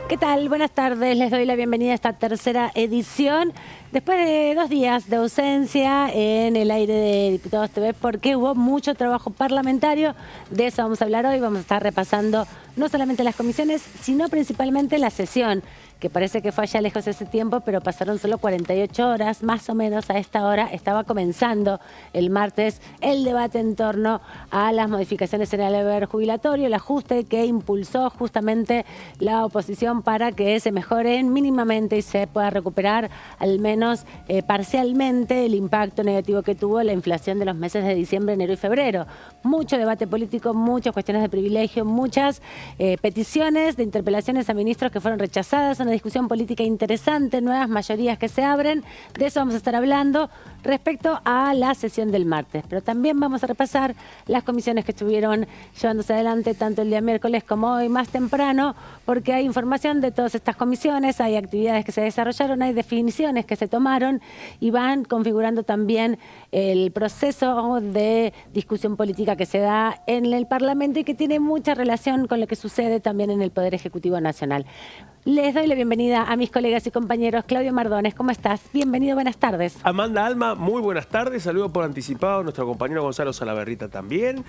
¿Qué tal? Buenas tardes. Les doy la bienvenida a esta tercera edición. Después de 2 días de ausencia en el aire de Diputados TV, porque hubo mucho trabajo parlamentario. De eso vamos a hablar hoy. Vamos a estar repasando no solamente las comisiones, sino principalmente la sesión, que parece que fue allá lejos ese tiempo, pero pasaron solo 48 horas, más o menos a esta hora. Estaba comenzando el martes el debate en torno a las modificaciones en el haber jubilatorio, el ajuste que impulsó justamente la oposición para que se mejoren mínimamente y se pueda recuperar al menos parcialmente el impacto negativo que tuvo la inflación de los meses de diciembre, enero y febrero. Mucho debate político, muchas cuestiones de privilegio, muchas peticiones de interpelaciones a ministros que fueron rechazadas, una discusión política interesante, nuevas mayorías que se abren. De eso vamos a estar hablando respecto a la sesión del martes. Pero también vamos a repasar las comisiones que estuvieron llevándose adelante tanto el día miércoles como hoy más temprano, porque hay información de todas estas comisiones, hay actividades que se desarrollaron, hay definiciones que se tomaron y van configurando también el proceso de discusión política que se da en el Parlamento y que tiene mucha relación con lo que sucede también en el Poder Ejecutivo Nacional. Les doy la bienvenida a mis colegas y compañeros. Claudio Mardones, ¿cómo estás? Bienvenido, buenas tardes. Amanda Alma, muy buenas tardes. Saludo por anticipado a nuestro compañero Gonzalo Salaverrita también.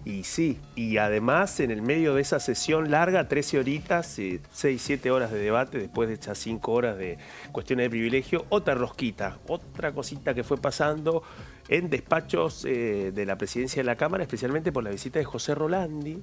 Y sí, y además en el medio de esa sesión larga, 13 horitas, 6, 7 horas de debate, después de estas 5 horas de cuestiones de privilegio, otra rosquita, otra cosita que fue pasando en despachos de la presidencia de la Cámara, especialmente por la visita de José Rolandi,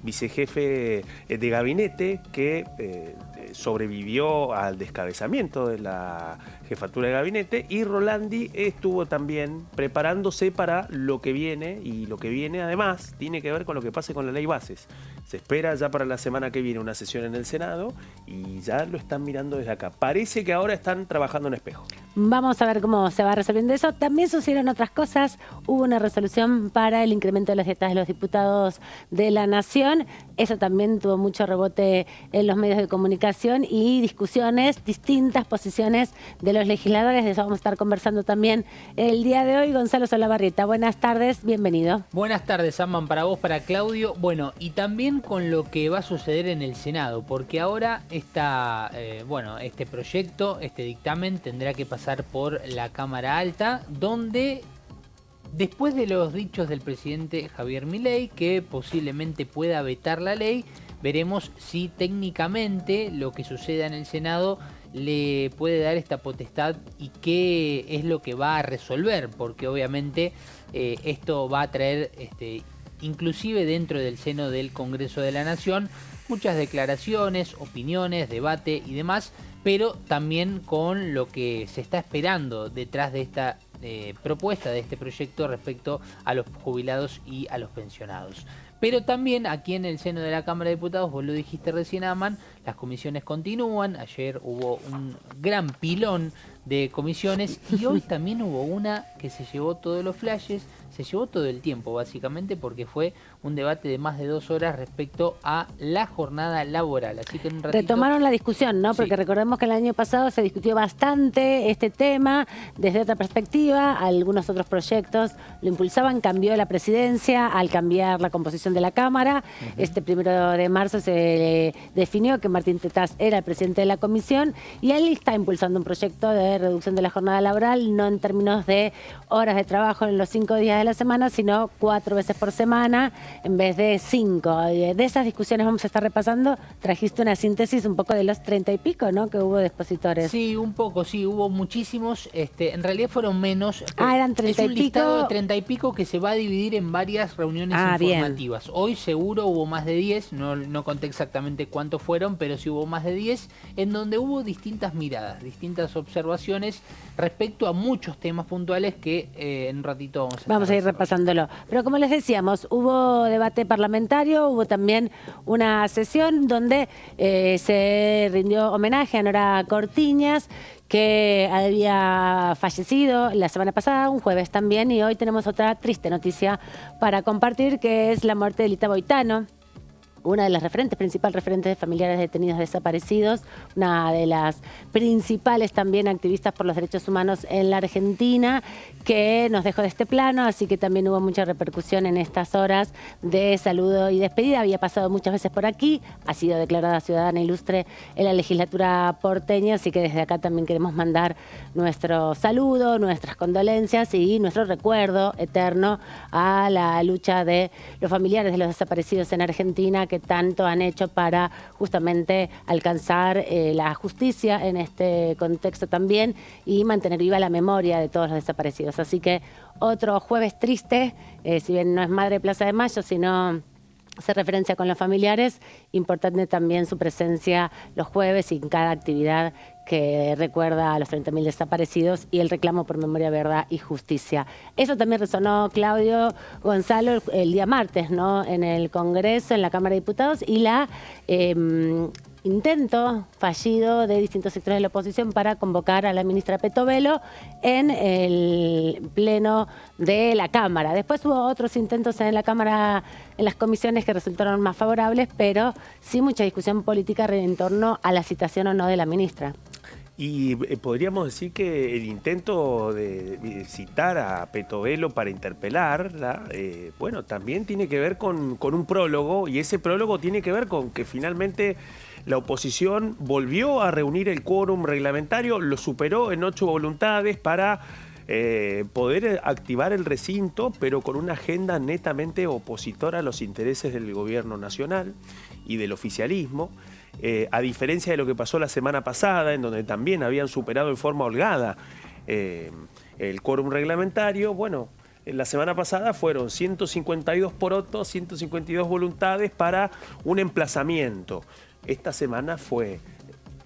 vicejefe de gabinete, que sobrevivió al descabezamiento de la jefatura de gabinete, y Rolandi estuvo también preparándose para lo que viene, y lo que viene además tiene que ver con lo que pase con la ley bases. Se espera ya para la semana que viene una sesión en el Senado y ya lo están mirando desde acá. Parece que ahora están trabajando en espejo. Vamos a ver cómo se va resolviendo eso. También sucedieron otras cosas. Hubo una resolución para el incremento de las dietas de los diputados de la Nación. Eso también tuvo mucho rebote en los medios de comunicación y discusiones, distintas posiciones de los legisladores. De eso vamos a estar conversando también el día de hoy. Gonzalo Salaverrieta, buenas tardes, bienvenido. Buenas tardes, Amman, para vos, para Claudio. Bueno, y también con lo que va a suceder en el Senado, porque ahora este proyecto, este dictamen, tendrá que pasar por la Cámara Alta, donde después de los dichos del presidente Javier Milei, que posiblemente pueda vetar la ley, veremos si técnicamente lo que suceda en el Senado le puede dar esta potestad y qué es lo que va a resolver, porque obviamente esto va a traer, inclusive dentro del seno del Congreso de la Nación, muchas declaraciones, opiniones, debate y demás, pero también con lo que se está esperando detrás de esta propuesta, de este proyecto respecto a los jubilados y a los pensionados. Pero también aquí en el seno de la Cámara de Diputados, vos lo dijiste recién, Aman, las comisiones continúan. Ayer hubo un gran pilón de comisiones y hoy también hubo una que se llevó todos los flashes, se llevó todo el tiempo básicamente, porque fue un debate de más de 2 horas respecto a la jornada laboral. Así que en un ratito... Retomaron la discusión, ¿no? Porque sí, recordemos que el año pasado se discutió bastante este tema desde otra perspectiva. Algunos otros proyectos lo impulsaban, cambió la presidencia al cambiar la composición de la Cámara. Este 1 de marzo se definió que Martín Tetaz era el presidente de la comisión y él está impulsando un proyecto de reducción de la jornada laboral, no en términos de horas de trabajo en los 5 días de la semana, sino 4 veces por semana en vez de 5. De esas discusiones vamos a estar repasando. Trajiste una síntesis un poco de los 30 y pico, ¿no?, que hubo de expositores. Sí, un poco, sí, hubo muchísimos. En realidad fueron menos. Eran 30 y pico. Es un listado de 30 y pico que se va a dividir en varias reuniones informativas. Bien. Hoy seguro hubo más de 10, no conté exactamente cuántos fueron, pero sí hubo más de 10, en donde hubo distintas miradas, distintas observaciones respecto a muchos temas puntuales que en un ratito vamos a ir repasándolo. Pero como les decíamos, hubo debate parlamentario, hubo también una sesión donde se rindió homenaje a Nora Cortiñas, que había fallecido la semana pasada, un jueves también, y hoy tenemos otra triste noticia para compartir, que es la muerte de Lita Boitano, una de las principal referentes de familiares detenidos desaparecidos, una de las principales también activistas por los derechos humanos en la Argentina, que nos dejó de este plano, así que también hubo mucha repercusión en estas horas de saludo y despedida. Había pasado muchas veces por aquí, ha sido declarada ciudadana ilustre en la legislatura porteña, así que desde acá también queremos mandar nuestro saludo, nuestras condolencias y nuestro recuerdo eterno a la lucha de los familiares de los desaparecidos en Argentina, que tanto han hecho para justamente alcanzar la justicia en este contexto también y mantener viva la memoria de todos los desaparecidos. Así que otro jueves triste, si bien no es Madre Plaza de Mayo, sino hace referencia con los familiares, importante también su presencia los jueves y en cada actividad que recuerda a los 30.000 desaparecidos y el reclamo por memoria, verdad y justicia. Eso también resonó, Claudio, Gonzalo, el día martes, ¿no? En el Congreso, en la Cámara de Diputados, y la intento fallido de distintos sectores de la oposición para convocar a la ministra Petovelo en el pleno de la Cámara. Después hubo otros intentos en la Cámara, en las comisiones, que resultaron más favorables, pero sí mucha discusión política en torno a la citación o no de la ministra. Y podríamos decir que el intento de citar a Petovelo para interpelarla, bueno, también tiene que ver con un prólogo, y ese prólogo tiene que ver con que finalmente la oposición volvió a reunir el quórum reglamentario, lo superó en 8 voluntades para poder activar el recinto, pero con una agenda netamente opositora a los intereses del gobierno nacional y del oficialismo. A diferencia de lo que pasó la semana pasada, en donde también habían superado en forma holgada el quórum reglamentario, bueno, la semana pasada fueron 152 porotos, 152 voluntades para un emplazamiento. Esta semana fue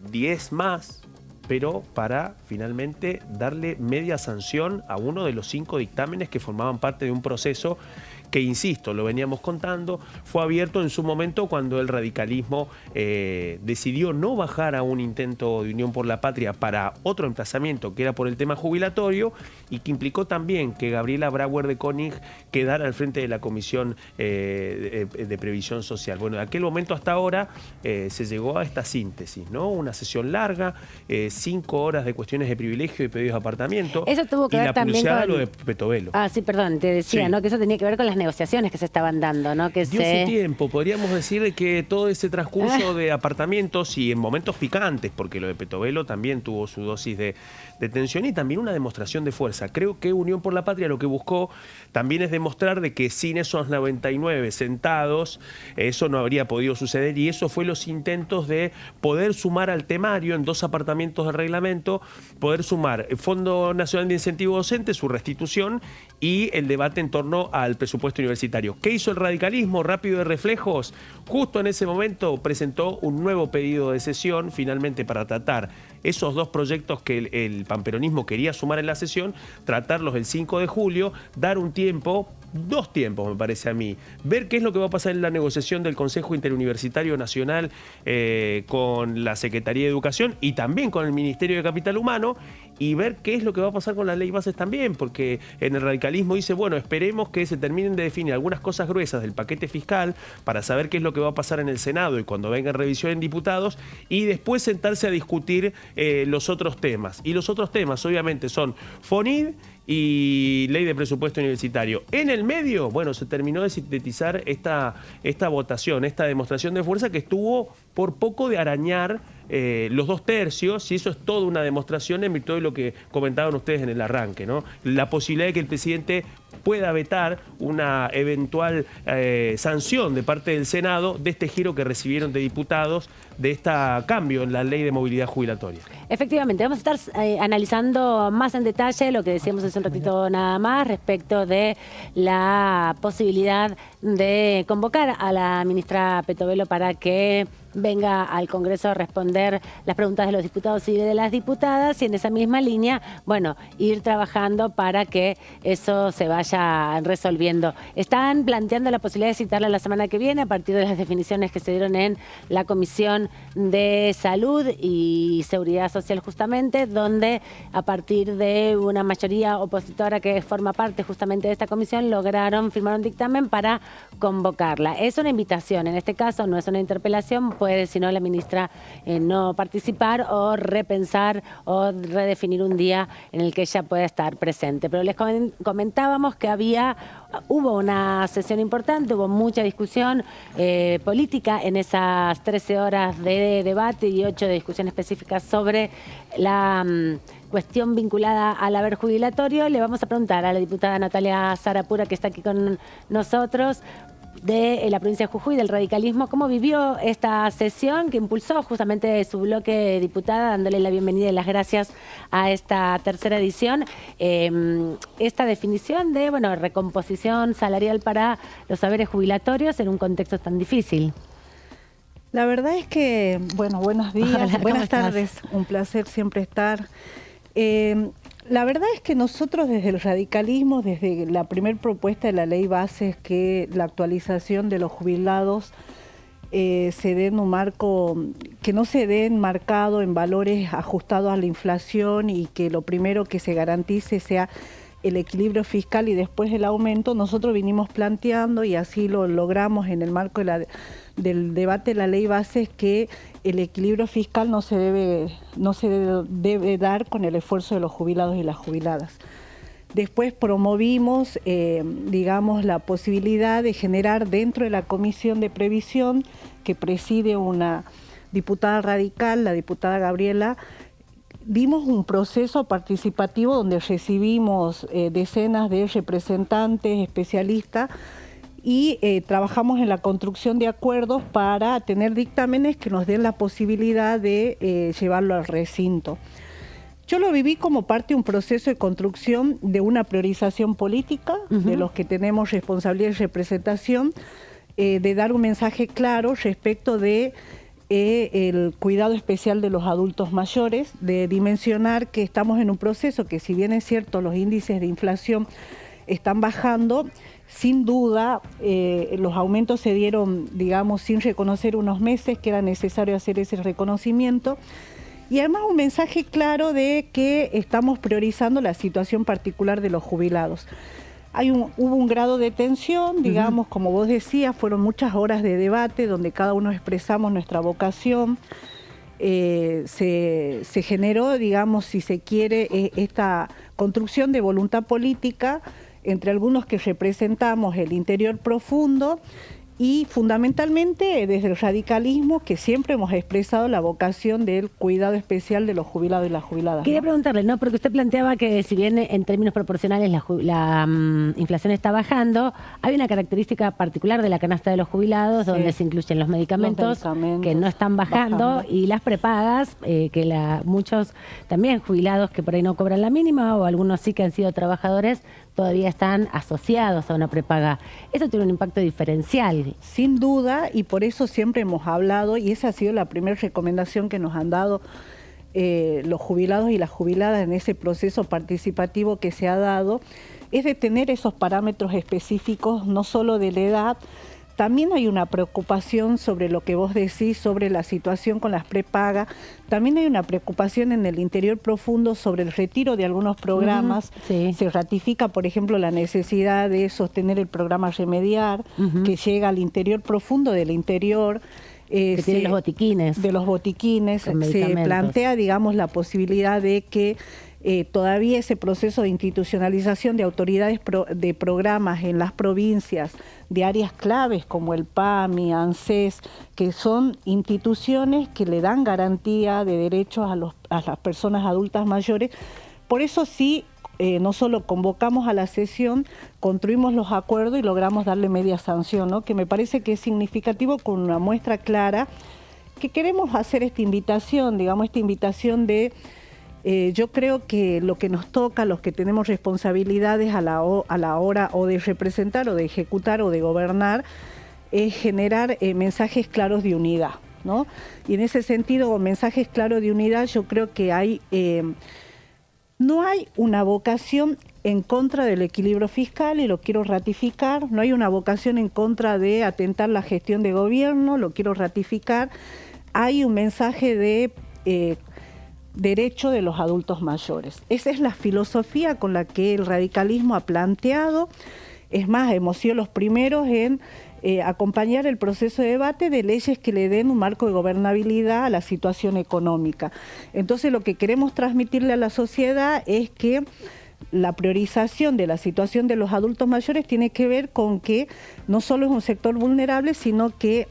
10 más, pero para finalmente darle media sanción a uno de los 5 dictámenes que formaban parte de un proceso que, insisto, lo veníamos contando, fue abierto en su momento cuando el radicalismo decidió no bajar a un intento de Unión por la Patria para otro emplazamiento, que era por el tema jubilatorio, y que implicó también que Gabriela Brauer de König quedara al frente de la Comisión de Previsión Social. Bueno, de aquel momento hasta ahora se llegó a esta síntesis, ¿no? Una sesión larga, 5 horas de cuestiones de privilegio y pedidos de apartamento. Eso tuvo que ver también con lo de Petovelo. Ah, sí, perdón, te decía, sí, ¿no? Que eso tenía que ver con las negociaciones que se estaban dando, ¿no? Que dio su tiempo, podríamos decir que todo ese transcurso de apartamentos y en momentos picantes, porque lo de Petovelo también tuvo su dosis de tensión y también una demostración de fuerza. Creo que Unión por la Patria lo que buscó también es demostrar de que sin esos 99 sentados eso no habría podido suceder, y eso fue los intentos de poder sumar al temario en 2 apartamentos del reglamento, poder sumar el Fondo Nacional de Incentivo Docente, su restitución, y el debate en torno al presupuesto universitario. ¿Qué hizo el radicalismo? Rápido de reflejos. Justo en ese momento presentó un nuevo pedido de sesión, finalmente para tratar esos 2 proyectos que el pamperonismo quería sumar en la sesión, tratarlos el 5 de julio, dar un tiempo, 2 tiempos me parece a mí, ver qué es lo que va a pasar en la negociación del Consejo Interuniversitario Nacional con la Secretaría de Educación y también con el Ministerio de Capital Humano, y ver qué es lo que va a pasar con la ley bases también, porque en el radicalismo dice, bueno, esperemos que se terminen de definir algunas cosas gruesas del paquete fiscal para saber qué es lo que va a pasar en el Senado y cuando venga en revisión en diputados, y después sentarse a discutir los otros temas. Y los otros temas obviamente son FONID y ley de presupuesto universitario. En el medio, bueno, se terminó de sintetizar esta votación, esta demostración de fuerza que estuvo por poco de arañar los 2 tercios, y eso es toda una demostración en virtud de lo que comentaban ustedes en el arranque, ¿no? La posibilidad de que el presidente pueda vetar una eventual sanción de parte del Senado de este giro que recibieron de diputados de este cambio en la ley de movilidad jubilatoria. Efectivamente, vamos a estar analizando más en detalle lo que decíamos hace un ratito nada más respecto de la posibilidad de convocar a la ministra Petovelo para que venga al Congreso a responder las preguntas de los diputados y de las diputadas, y en esa misma línea, bueno, ir trabajando para que eso se vaya resolviendo. Están planteando la posibilidad de citarla la semana que viene a partir de las definiciones que se dieron en la Comisión de Salud y Seguridad Social, justamente, donde a partir de una mayoría opositora que forma parte justamente de esta comisión lograron firmar un dictamen para convocarla. Es una invitación, en este caso no es una interpelación, puede, si no, la ministra no participar o repensar o redefinir un día en el que ella pueda estar presente. Pero les comentábamos que hubo una sesión importante, hubo mucha discusión política en esas 13 horas de debate y 8 de discusión específica sobre la cuestión vinculada al haber jubilatorio. Le vamos a preguntar a la diputada Natalia Sarapura, que está aquí con nosotros, de la provincia de Jujuy, del radicalismo, cómo vivió esta sesión que impulsó justamente su bloque diputada, dándole la bienvenida y las gracias a esta tercera edición. Esta definición de, bueno, recomposición salarial para los saberes jubilatorios en un contexto tan difícil. La verdad es que, bueno, buenos días, hola, buenas tardes, un placer siempre estar. La verdad es que nosotros desde el radicalismo, desde la primera propuesta de la ley base, es que la actualización de los jubilados se dé en un marco, que no se dé enmarcado en valores ajustados a la inflación y que lo primero que se garantice sea el equilibrio fiscal y después el aumento. Nosotros vinimos planteando, y así lo logramos en el marco del debate de la ley base, es que el equilibrio fiscal no se debe dar con el esfuerzo de los jubilados y las jubiladas. Después promovimos, digamos, la posibilidad de generar dentro de la Comisión de Previsión, que preside una diputada radical, la diputada Gabriela, dimos un proceso participativo donde recibimos decenas de representantes, especialistas, y trabajamos en la construcción de acuerdos para tener dictámenes que nos den la posibilidad de llevarlo al recinto. Yo lo viví como parte de un proceso de construcción de una priorización política, de los que tenemos responsabilidad y representación, de dar un mensaje claro respecto de el cuidado especial de los adultos mayores, de dimensionar que estamos en un proceso que, si bien es cierto los índices de inflación están bajando, sin duda los aumentos se dieron, digamos, sin reconocer unos meses que era necesario hacer ese reconocimiento, y además un mensaje claro de que estamos priorizando la situación particular de los jubilados. Hubo un grado de tensión, digamos, como vos decías, fueron muchas horas de debate donde cada uno expresamos nuestra vocación. Se generó, digamos, si se quiere, esta construcción de voluntad política entre algunos que representamos el interior profundo y fundamentalmente desde el radicalismo, que siempre hemos expresado la vocación del cuidado especial de los jubilados y las jubiladas. Quería preguntarle, ¿no? Porque usted planteaba que si bien en términos proporcionales la inflación está bajando, hay una característica particular de la canasta de los jubilados, donde se incluyen los medicamentos que no están bajando y las prepagas, que muchos también jubilados que por ahí no cobran la mínima, o algunos sí que han sido trabajadores, todavía están asociados a una prepaga. Eso tiene un impacto diferencial. Sin duda, y por eso siempre hemos hablado, y esa ha sido la primera recomendación que nos han dado los jubilados y las jubiladas en ese proceso participativo que se ha dado, es de tener esos parámetros específicos, no solo de la edad. También hay una preocupación sobre lo que vos decís, sobre la situación con las prepagas. También hay una preocupación en el interior profundo sobre el retiro de algunos programas. Se ratifica, por ejemplo, la necesidad de sostener el programa Remediar, que llega al interior profundo del interior. Que tiene los botiquines. De los botiquines. Se plantea, digamos, la posibilidad de que todavía ese proceso de institucionalización de autoridades de programas en las provincias, de áreas claves como el PAMI, ANSES, que son instituciones que le dan garantía de derechos a las personas adultas mayores. Por eso sí, no solo convocamos a la sesión, construimos los acuerdos y logramos darle media sanción, ¿no? Que me parece que es significativo, con una muestra clara que queremos hacer esta invitación, digamos, esta invitación de... yo creo que lo que nos toca, los que tenemos responsabilidades a la hora o de representar o de ejecutar o de gobernar, es generar mensajes claros de unidad. ¿no? Y en ese sentido, mensajes claros de unidad, yo creo que hay, no hay una vocación en contra del equilibrio fiscal, y lo quiero ratificar, no hay una vocación en contra de atentar la gestión de gobierno, lo quiero ratificar, hay un mensaje de derecho de los adultos mayores. Esa es la filosofía con la que el radicalismo ha planteado. Es más, hemos sido los primeros en acompañar el proceso de debate de leyes que le den un marco de gobernabilidad a la situación económica. Entonces, lo que queremos transmitirle a la sociedad es que la priorización de la situación de los adultos mayores tiene que ver con que no solo es un sector vulnerable, sino que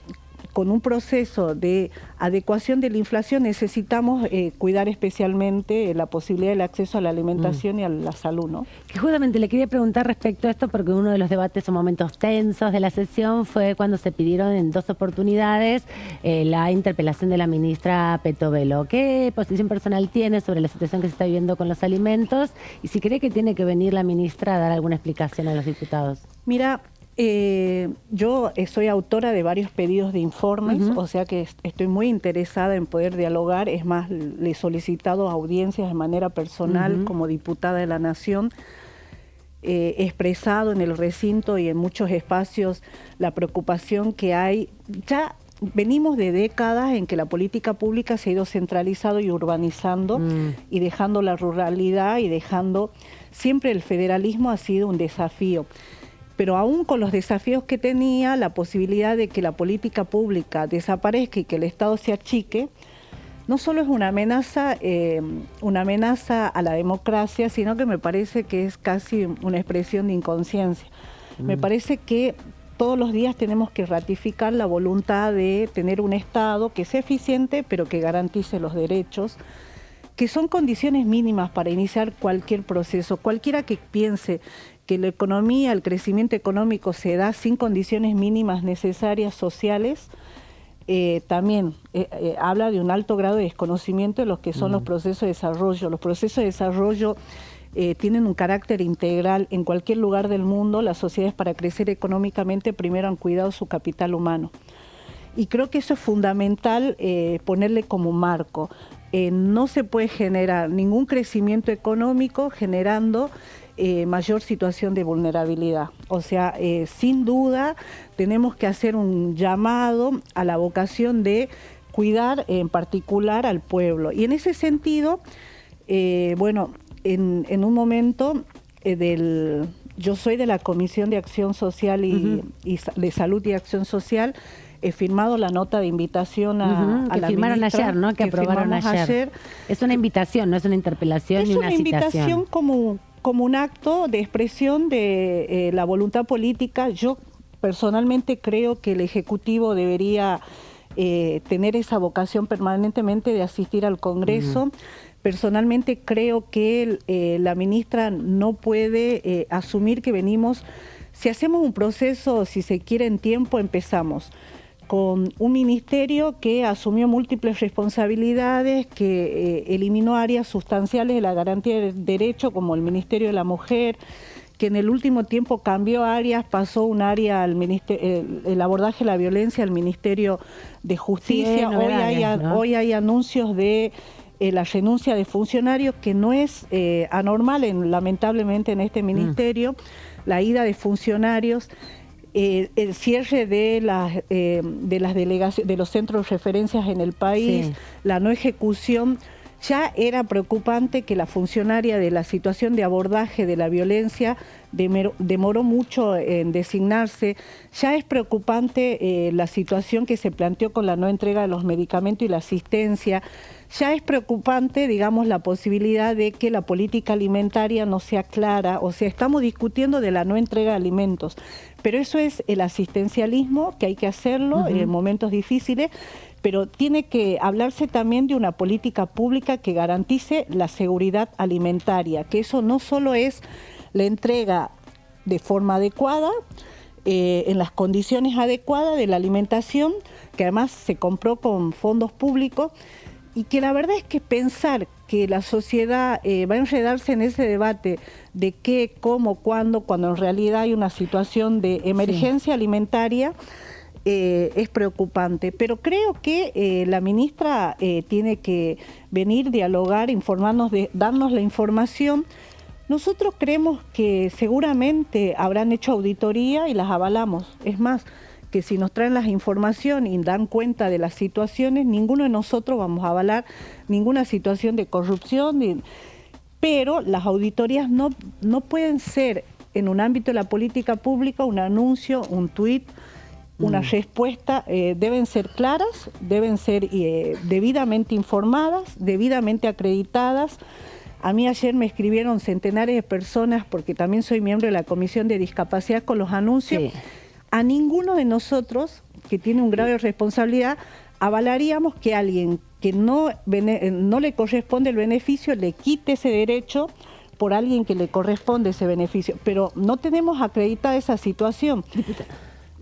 con un proceso de adecuación de la inflación necesitamos cuidar especialmente la posibilidad del acceso a la alimentación y a la salud, ¿no? Que justamente le quería preguntar respecto a esto, porque uno de los debates o momentos tensos de la sesión fue cuando se pidieron en 2 oportunidades la interpelación de la ministra Petovelo. ¿Qué posición personal tiene sobre la situación que se está viviendo con los alimentos? Y si cree que tiene que venir la ministra a dar alguna explicación a los diputados. Mira, yo soy autora de varios pedidos de informes, o sea que estoy muy interesada en poder dialogar. Es más, le he solicitado audiencias de manera personal como diputada de la Nación. He expresado en el recinto y en muchos espacios la preocupación que hay. Ya venimos de décadas en que la política pública se ha ido centralizando y urbanizando y dejando la ruralidad y dejando... Siempre el federalismo ha sido un desafío. Pero aún con los desafíos que tenía, la posibilidad de que la política pública desaparezca y que el Estado se achique, no solo es una amenaza a la democracia, sino que me parece que es casi una expresión de inconsciencia. Me parece que todos los días tenemos que ratificar la voluntad de tener un Estado que sea eficiente, pero que garantice los derechos, que son condiciones mínimas para iniciar cualquier proceso. Cualquiera que piense que la economía, el crecimiento económico se da sin condiciones mínimas necesarias sociales, también habla de un alto grado de desconocimiento de los que son los procesos de desarrollo. Los procesos de desarrollo tienen un carácter integral en cualquier lugar del mundo. Las sociedades, para crecer económicamente, primero han cuidado su capital humano. Y creo que eso es fundamental ponerle como marco. No se puede generar ningún crecimiento económico generando mayor situación de vulnerabilidad. O sea, sin duda tenemos que hacer un llamado a la vocación de cuidar en particular al pueblo. Y en ese sentido, bueno, en un momento yo soy de la Comisión de Acción Social y de Salud y Acción Social. He firmado la nota de invitación a la firmaron ministra, ayer, ¿no? Que aprobaron ayer. Es una invitación, no es una interpelación ni una citación. Es una invitación como un acto de expresión de la voluntad política. Yo personalmente creo que el Ejecutivo debería tener esa vocación permanentemente de asistir al Congreso. Personalmente creo que la ministra no puede asumir que venimos, si hacemos un proceso, si se quiere en tiempo, empezamos con un ministerio que asumió múltiples responsabilidades, que eliminó áreas sustanciales de la garantía de derecho, como el Ministerio de la Mujer, que en el último tiempo cambió áreas, pasó un área al el abordaje de la violencia al Ministerio de Justicia. Sí, Hoy hay anuncios de la renuncia de funcionarios, que no es anormal lamentablemente en este ministerio, la ida de funcionarios. El cierre de las delegaciones, de los centros de referencias en el país, la no ejecución. Ya era preocupante que la funcionaria de la situación de abordaje de la violencia demoró mucho en designarse. Ya es preocupante la situación que se planteó con la no entrega de los medicamentos y la asistencia. Ya es preocupante, digamos, la posibilidad de que la política alimentaria no sea clara. O sea, estamos discutiendo de la no entrega de alimentos, pero eso es el asistencialismo, que hay que hacerlo en momentos difíciles, pero tiene que hablarse también de una política pública que garantice la seguridad alimentaria, que eso no solo es la entrega de forma adecuada, en las condiciones adecuadas de la alimentación, que además se compró con fondos públicos, y que la verdad es que pensar que la sociedad va a enredarse en ese debate de qué, cómo, cuándo, cuando en realidad hay una situación de emergencia alimentaria, es preocupante, pero creo que la ministra tiene que venir, dialogar, informarnos, darnos la información. Nosotros creemos que seguramente habrán hecho auditoría y las avalamos. Es más, que si nos traen las informaciones y dan cuenta de las situaciones, ninguno de nosotros vamos a avalar ninguna situación de corrupción, pero las auditorías no pueden ser en un ámbito de la política pública un anuncio, un tuit, una respuesta. Deben ser claras, deben ser debidamente informadas, debidamente acreditadas. A mí ayer me escribieron centenares de personas, porque también soy miembro de la Comisión de Discapacidad, con los anuncios. Sí. A ninguno de nosotros, que tiene un grado de responsabilidad, avalaríamos que alguien que no le corresponde el beneficio le quite ese derecho por alguien que le corresponde ese beneficio. Pero no tenemos acreditada esa situación.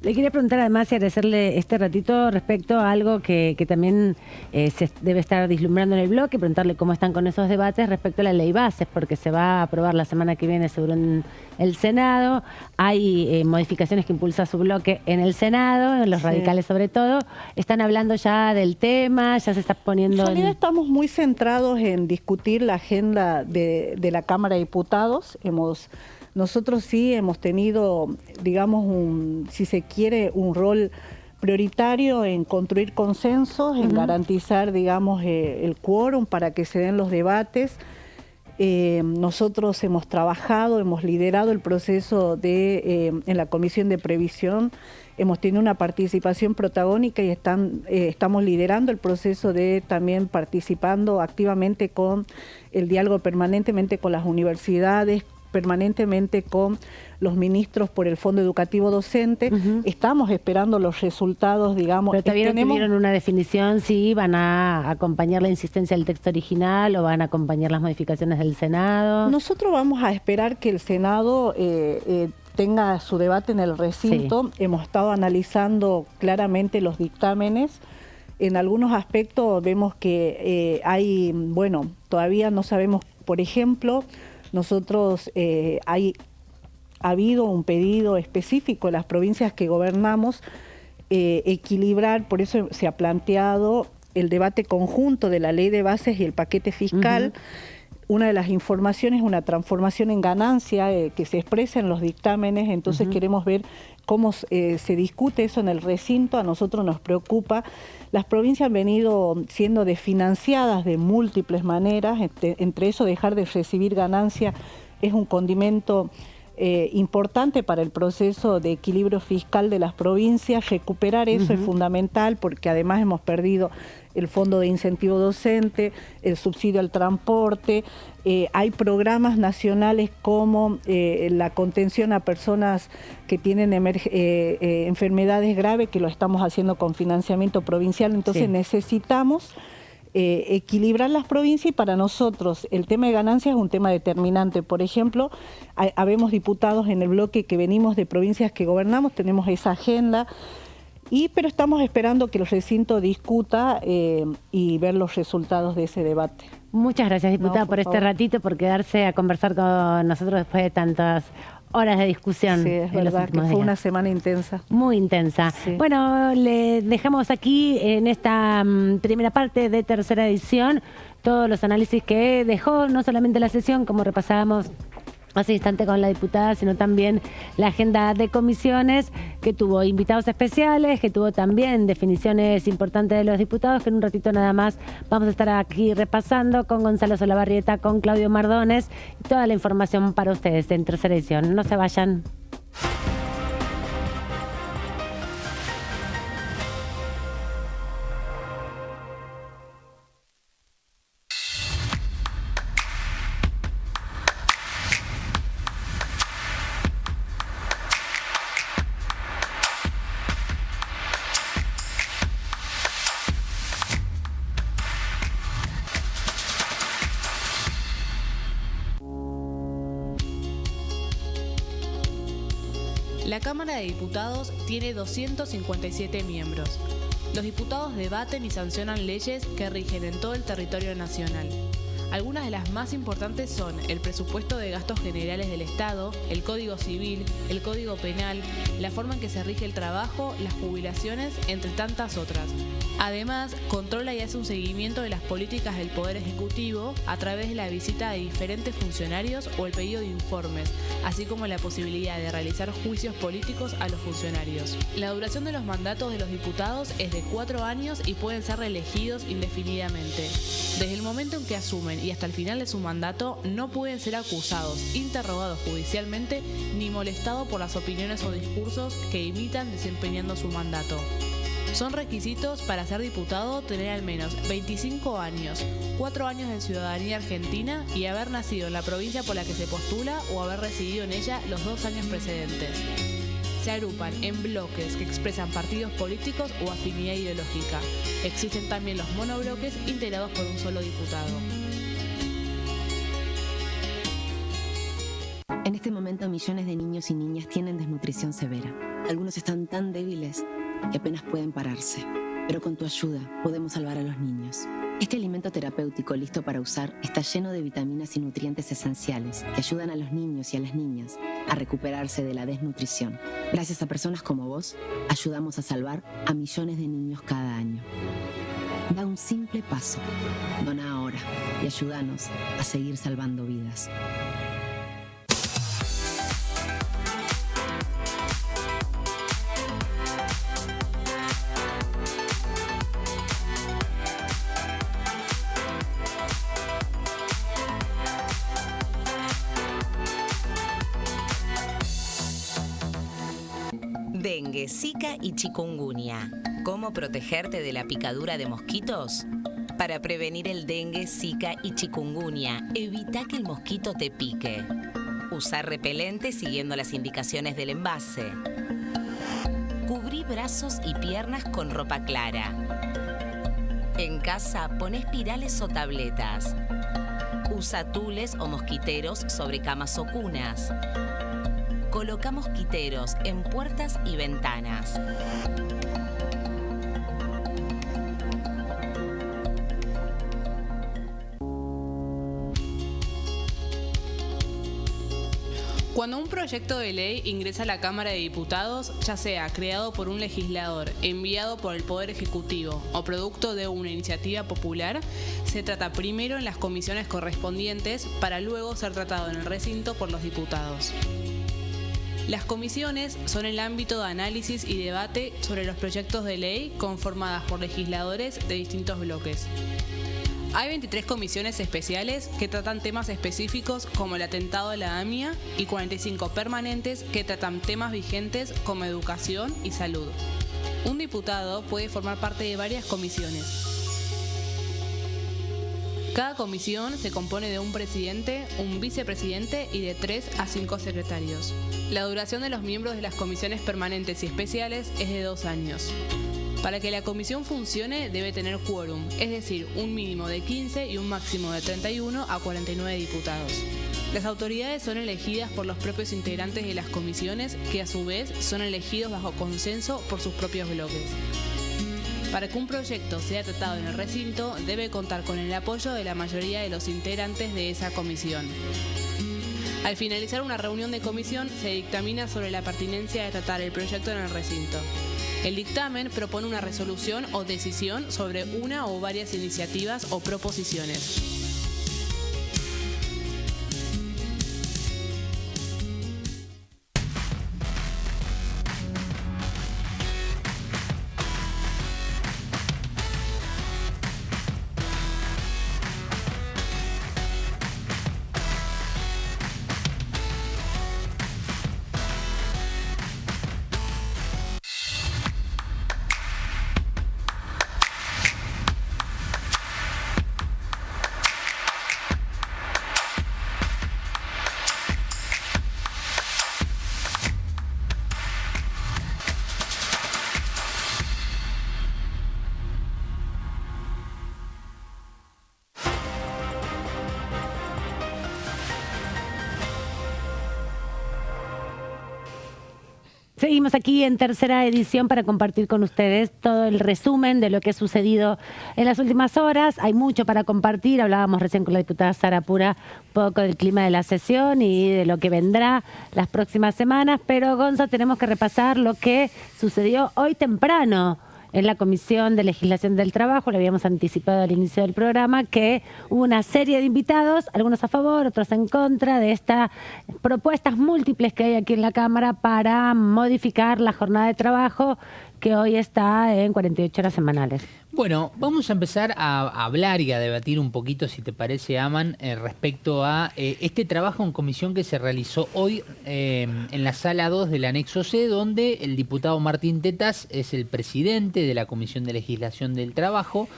Le quería preguntar además y agradecerle este ratito respecto a algo que también se debe estar vislumbrando en el bloque, preguntarle cómo están con esos debates respecto a la ley bases, porque se va a aprobar la semana que viene seguro en el Senado. Hay modificaciones que impulsa su bloque en el Senado, los radicales sobre todo. ¿Están hablando ya del tema? ¿Ya se está poniendo...? En realidad estamos muy centrados en discutir la agenda de la Cámara de Diputados. Nosotros sí hemos tenido, digamos, si se quiere, un rol prioritario en construir consensos, en garantizar, digamos, el quórum para que se den los debates. Nosotros hemos trabajado, hemos liderado el proceso en la Comisión de Previsión, hemos tenido una participación protagónica y estamos liderando el proceso de también participando activamente con el diálogo permanentemente con las universidades, permanentemente con los ministros por el Fondo Educativo Docente. Estamos esperando los resultados, digamos. Pero todavía no tuvieron una definición si van a acompañar la insistencia del texto original o van a acompañar las modificaciones del Senado. Nosotros vamos a esperar que el Senado tenga su debate en el recinto. Sí. Hemos estado analizando claramente los dictámenes. En algunos aspectos vemos que todavía no sabemos, por ejemplo, nosotros ha habido un pedido específico en las provincias que gobernamos, equilibrar, por eso se ha planteado el debate conjunto de la ley de bases y el paquete fiscal. Una de las informaciones es una transformación en ganancia que se expresa en los dictámenes, entonces queremos ver cómo se discute eso en el recinto. A nosotros nos preocupa. Las provincias han venido siendo desfinanciadas de múltiples maneras, entre eso dejar de recibir ganancia es un condimento importante para el proceso de equilibrio fiscal de las provincias. Recuperar eso es fundamental, porque además hemos perdido el fondo de incentivo docente, el subsidio al transporte. Hay programas nacionales como la contención a personas que tienen enfermedades graves, que lo estamos haciendo con financiamiento provincial. Entonces necesitamos equilibrar las provincias, y para nosotros el tema de ganancias es un tema determinante. Por ejemplo, habemos diputados en el bloque que venimos de provincias que gobernamos, tenemos esa agenda, pero estamos esperando que el recinto discuta y ver los resultados de ese debate. Muchas gracias, diputada, por este ratito, por quedarse a conversar con nosotros después de tantas horas de discusión. Sí, es verdad que fue una semana intensa. Muy intensa. Sí. Bueno, le dejamos aquí en esta primera parte de tercera edición todos los análisis que dejó, no solamente la sesión, como repasábamos hace instante con la diputada, sino también la agenda de comisiones, que tuvo invitados especiales, que tuvo también definiciones importantes de los diputados, que en un ratito nada más vamos a estar aquí repasando con Gonzalo Solabarrieta, con Claudio Mardones, y toda la información para ustedes en tercera edición. No se vayan. La Cámara de Diputados tiene 257 miembros. Los diputados debaten y sancionan leyes que rigen en todo el territorio nacional. Algunas de las más importantes son el presupuesto de gastos generales del Estado, el Código Civil, el Código Penal, la forma en que se rige el trabajo, las jubilaciones, entre tantas otras. Además, controla y hace un seguimiento de las políticas del Poder Ejecutivo a través de la visita de diferentes funcionarios o el pedido de informes, así como la posibilidad de realizar juicios políticos a los funcionarios. La duración de los mandatos de los diputados es de 4 años y pueden ser reelegidos indefinidamente. Desde el momento en que asumen y hasta el final de su mandato, no pueden ser acusados, interrogados judicialmente, ni molestados por las opiniones o discursos que imitan desempeñando su mandato. Son requisitos para ser diputado tener al menos 25 años, 4 años de ciudadanía argentina y haber nacido en la provincia por la que se postula o haber residido en ella los 2 años precedentes. Se agrupan en bloques que expresan partidos políticos o afinidad ideológica. Existen también los monobloques integrados por un solo diputado. En este momento millones de niños y niñas tienen desnutrición severa. Algunos están tan débiles que apenas pueden pararse, pero con tu ayuda podemos salvar a los niños. Este alimento terapéutico listo para usar está lleno de vitaminas y nutrientes esenciales que ayudan a los niños y a las niñas a recuperarse de la desnutrición. Gracias a personas como vos, ayudamos a salvar a millones de niños cada año. Da un simple paso, dona ahora y ayúdanos a seguir salvando vidas. Dengue, Zika y chikungunya. ¿Cómo protegerte de la picadura de mosquitos? Para prevenir el dengue, Zika y chikungunya, evita que el mosquito te pique. Usar repelente siguiendo las indicaciones del envase. Cubrí brazos y piernas con ropa clara. En casa, pon espirales o tabletas. Usa tules o mosquiteros sobre camas o cunas. Coloca mosquiteros en puertas y ventanas. Cuando un proyecto de ley ingresa a la Cámara de Diputados, ya sea creado por un legislador, enviado por el Poder Ejecutivo o producto de una iniciativa popular, se trata primero en las comisiones correspondientes para luego ser tratado en el recinto por los diputados. Las comisiones son el ámbito de análisis y debate sobre los proyectos de ley conformadas por legisladores de distintos bloques. Hay 23 comisiones especiales que tratan temas específicos como el atentado a la AMIA y 45 permanentes que tratan temas vigentes como educación y salud. Un diputado puede formar parte de varias comisiones. Cada comisión se compone de un presidente, un vicepresidente y de 3 a 5 secretarios. La duración de los miembros de las comisiones permanentes y especiales es de 2 años. Para que la comisión funcione debe tener quórum, es decir, un mínimo de 15 y un máximo de 31 a 49 diputados. Las autoridades son elegidas por los propios integrantes de las comisiones, que a su vez son elegidos bajo consenso por sus propios bloques. Para que un proyecto sea tratado en el recinto, debe contar con el apoyo de la mayoría de los integrantes de esa comisión. Al finalizar una reunión de comisión, se dictamina sobre la pertinencia de tratar el proyecto en el recinto. El dictamen propone una resolución o decisión sobre una o varias iniciativas o proposiciones. Seguimos aquí en tercera edición para compartir con ustedes todo el resumen de lo que ha sucedido en las últimas horas. Hay mucho para compartir. Hablábamos recién con la diputada Sara Pura un poco del clima de la sesión y de lo que vendrá las próximas semanas. Pero, Gonza, tenemos que repasar lo que sucedió hoy temprano en la Comisión de Legislación del Trabajo. Le habíamos anticipado al inicio del programa que hubo una serie de invitados, algunos a favor, otros en contra de estas propuestas múltiples que hay aquí en la Cámara para modificar la jornada de trabajo que hoy está en 48 horas semanales. Bueno, vamos a empezar a hablar y a debatir un poquito, si te parece, Aman, respecto a este trabajo en comisión que se realizó hoy en la sala 2 del anexo C, donde el diputado Martín Tetaz es el presidente de la Comisión de Legislación del Trabajo.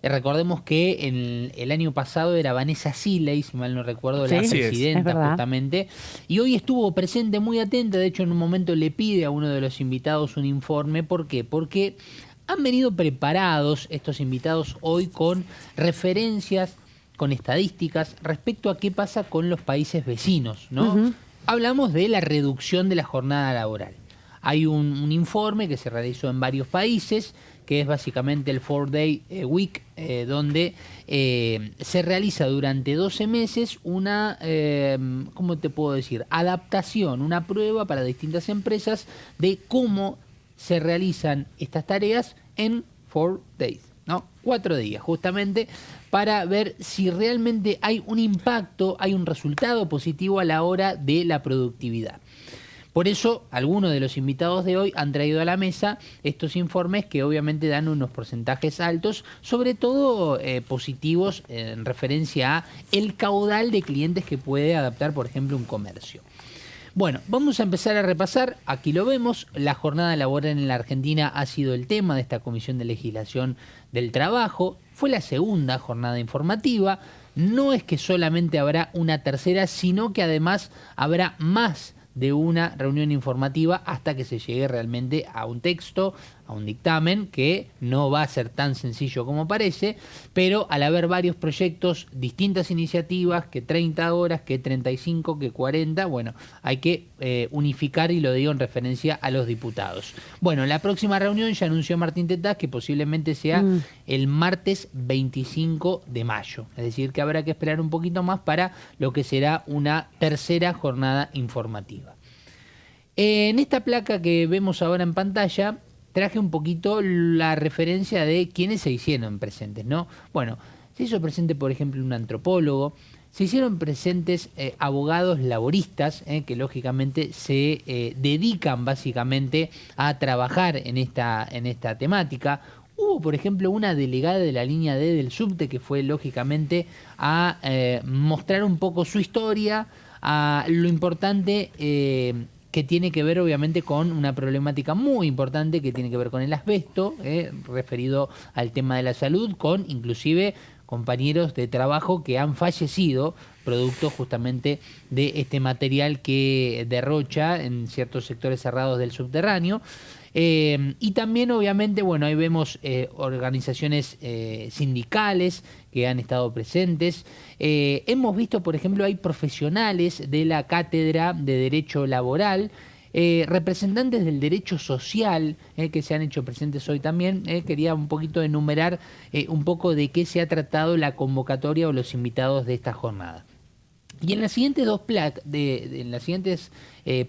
Recordemos que el año pasado era Vanessa Siley, si mal no recuerdo, la presidenta justamente, y hoy estuvo presente, muy atenta. De hecho, en un momento le pide a uno de los invitados un informe. ¿Por qué? Porque han venido preparados estos invitados hoy con referencias, con estadísticas respecto a qué pasa con los países vecinos, ¿no? Hablamos de la reducción de la jornada laboral. Hay un informe que se realizó en varios países, que es básicamente el 4-Day Week, donde se realiza durante 12 meses una, ¿cómo te puedo decir?, adaptación, una prueba para distintas empresas de cómo se realizan estas tareas en 4 days, ¿no? 4 días, justamente, para ver si realmente hay un impacto, hay un resultado positivo a la hora de la productividad. Por eso, algunos de los invitados de hoy han traído a la mesa estos informes que obviamente dan unos porcentajes altos, sobre todo positivos en referencia a el caudal de clientes que puede adaptar, por ejemplo, un comercio. Bueno, vamos a empezar a repasar. Aquí lo vemos. La jornada laboral en la Argentina ha sido el tema de esta Comisión de Legislación del Trabajo. Fue la segunda jornada informativa. No es que solamente habrá una tercera, sino que además habrá más de una reunión informativa hasta que se llegue realmente a un texto, a un dictamen, que no va a ser tan sencillo como parece, pero al haber varios proyectos, distintas iniciativas, que 30 horas, que 35, que 40, bueno, hay que unificar, y lo digo en referencia a los diputados. Bueno, la próxima reunión ya anunció Martín Tetaz que posiblemente sea el martes 25 de mayo, es decir, que habrá que esperar un poquito más para lo que será una tercera jornada informativa. En esta placa que vemos ahora en pantalla, traje un poquito la referencia de quiénes se hicieron presentes, ¿no? Bueno, se hizo presente, por ejemplo, un antropólogo, se hicieron presentes abogados laboristas, que lógicamente se dedican básicamente a trabajar en esta temática. Hubo, por ejemplo, una delegada de la línea D del subte que fue lógicamente a mostrar un poco su historia, a lo importante que tiene que ver obviamente con una problemática muy importante que tiene que ver con el asbesto, referido al tema de la salud, con inclusive compañeros de trabajo que han fallecido producto justamente de este material que derrocha en ciertos sectores cerrados del subterráneo. Y también obviamente, bueno, ahí vemos organizaciones sindicales que han estado presentes. Hemos visto, por ejemplo, hay profesionales de la Cátedra de Derecho Laboral, representantes del derecho social que se han hecho presentes hoy también. Quería un poquito enumerar un poco de qué se ha tratado la convocatoria o los invitados de esta jornada. Y en las siguientes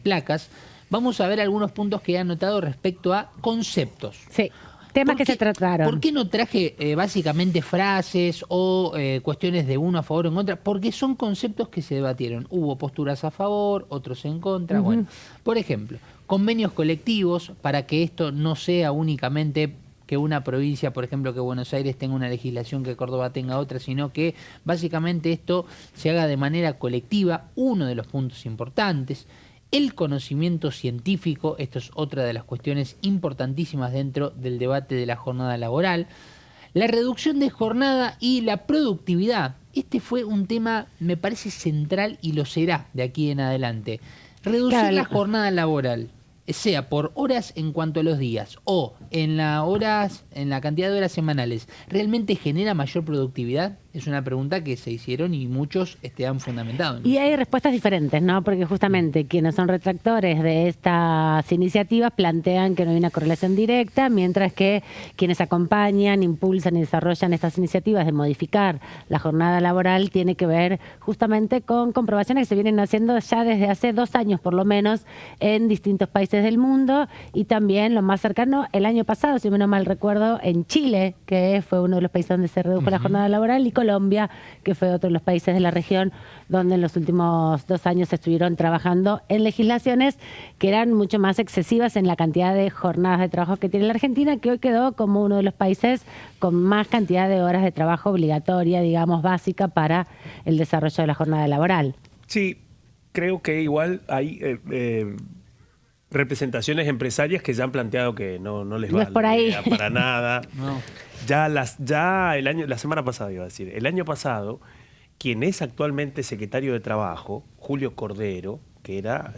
placas vamos a ver algunos puntos que he anotado respecto a conceptos. Sí, temas que se trataron. ¿Por qué no traje básicamente frases o cuestiones de uno a favor o en contra? Porque son conceptos que se debatieron. Hubo posturas a favor, otros en contra. Bueno, por ejemplo, convenios colectivos para que esto no sea únicamente que una provincia, por ejemplo, que Buenos Aires tenga una legislación, que Córdoba tenga otra, sino que básicamente esto se haga de manera colectiva. Uno de los puntos importantes. El conocimiento científico, esto es otra de las cuestiones importantísimas dentro del debate de la jornada laboral. La reducción de jornada y la productividad. Este fue un tema, me parece, central y lo será de aquí en adelante. Reducir la jornada laboral, sea por horas en cuanto a los días o en la cantidad de horas semanales, ¿realmente genera mayor productividad? Es una pregunta que se hicieron y muchos han fundamentado. Y hay respuestas diferentes, ¿no? Porque justamente quienes son retractores de estas iniciativas plantean que no hay una correlación directa, mientras que quienes acompañan, impulsan y desarrollan estas iniciativas de modificar la jornada laboral tiene que ver justamente con comprobaciones que se vienen haciendo ya desde hace 2 años por lo menos en distintos países del mundo, y también lo más cercano el año pasado, si no mal recuerdo, en Chile, que fue uno de los países donde se redujo la jornada laboral, y Colombia, que fue otro de los países de la región donde en los últimos 2 años estuvieron trabajando en legislaciones que eran mucho más excesivas en la cantidad de jornadas de trabajo que tiene la Argentina, que hoy quedó como uno de los países con más cantidad de horas de trabajo obligatoria, digamos, básica para el desarrollo de la jornada laboral. Sí, creo que igual hay representaciones empresarias que ya han planteado que no les va por ahí para nada. No. La semana pasada iba a decir, el año pasado, quien es actualmente secretario de Trabajo, Julio Cordero, que era